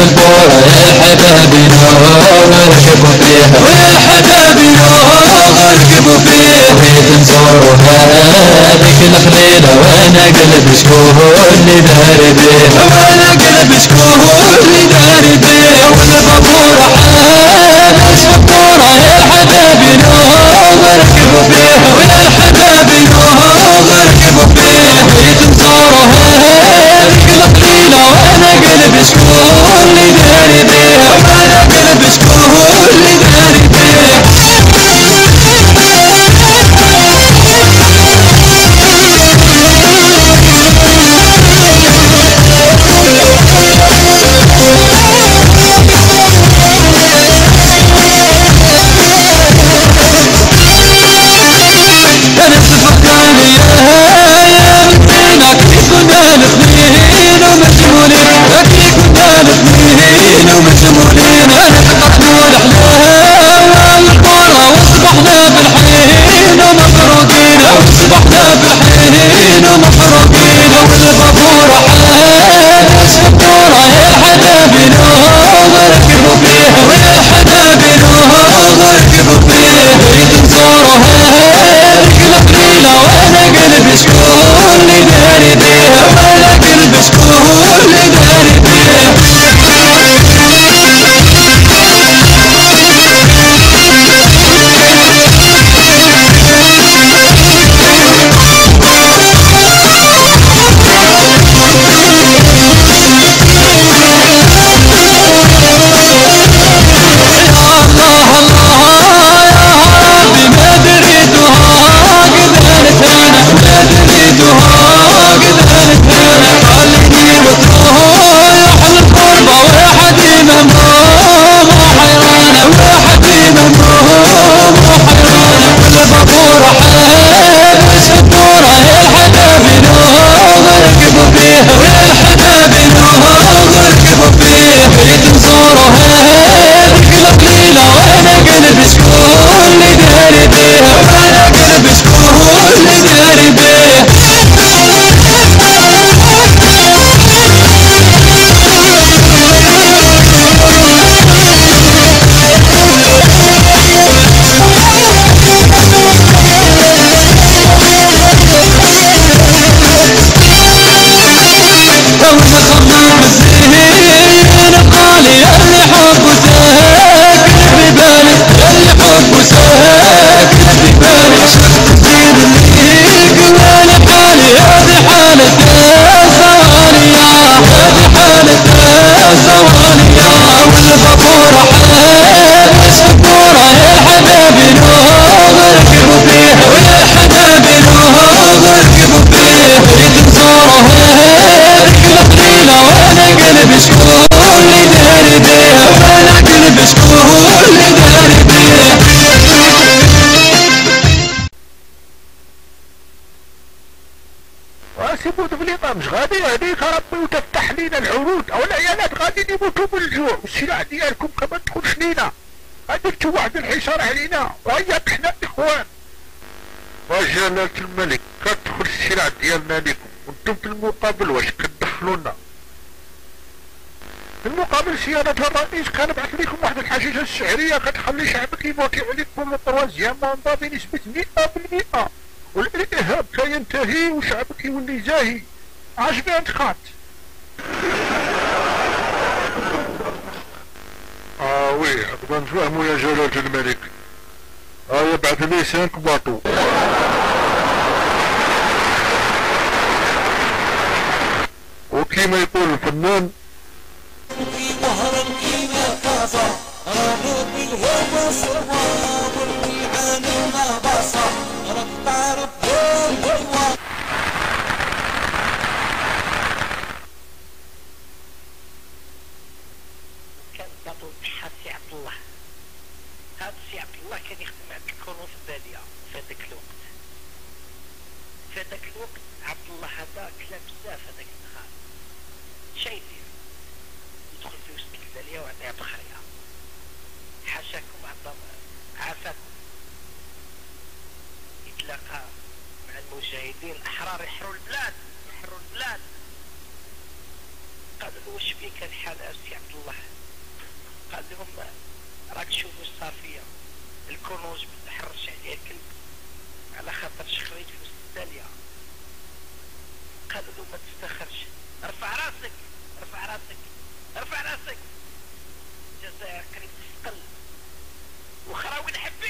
البورة الحبابين وركبوا فيها والحبابين وركبوا فيها بغيت نزورها هذيك الخليلة وانا قلبي شكون اللي داري بيها وانا قلبي شكون اللي داري بيها والبابورة حالة شطورة الحبابين وركبوا فيها والحبابين وركبوا فيها بغيت نزورها هذيك الخليلة وانا قلبي شكون اللي داري بيها وانا قلبي شكون اللي داري بيها سيبو تغليطة مش غادي يهديك ربي وتفتح لينا العروض او العيالات غادي يموتوا بالجوع والسلع ديالكم كما تدخلش لينا درتو واحد الحصار علينا وهيا حنا الاخوان وجلالة الملك كتدخل السلع ديالنا لكم وانتم في المقابل واش كتدخلونا في المقابل سيادة الرئيس كنبعث لكم واحد الحشيشة السعرية كتخلي شعبك يموت عليكم الطوازيام مونطا بنسبة 100%. والارهاب كينتهي وشعبك يولي زاهي عجبي انتخابات. وي نبغى نفهمو يا جلالة الملك. يبعث لي 5 باطو. وكيما يقول الفنان كان يخدم عند الكولون في البادية في هذاك الوقت. في هذاك الوقت عبد الله هذا كلا بزاف هذاك النهار. شا يدير؟ يدخل في وسط البادية ويعطيها بخرية. حاشاكم عافاكم. يتلاقى مع المجاهدين الأحرار يحروا البلاد، يحروا البلاد. قادر له واش بيك الحال سي عبد الله؟ قال لهم راك تشوفوا واش صار فيا، الكنوز متحرش عليها الكلب على خاطر شخريت في وسط الدالية. قالوا له ما تستخرش، ارفع راسك ارفع راسك ارفع راسك، الجزائر قريب تستقل وخراوي نحب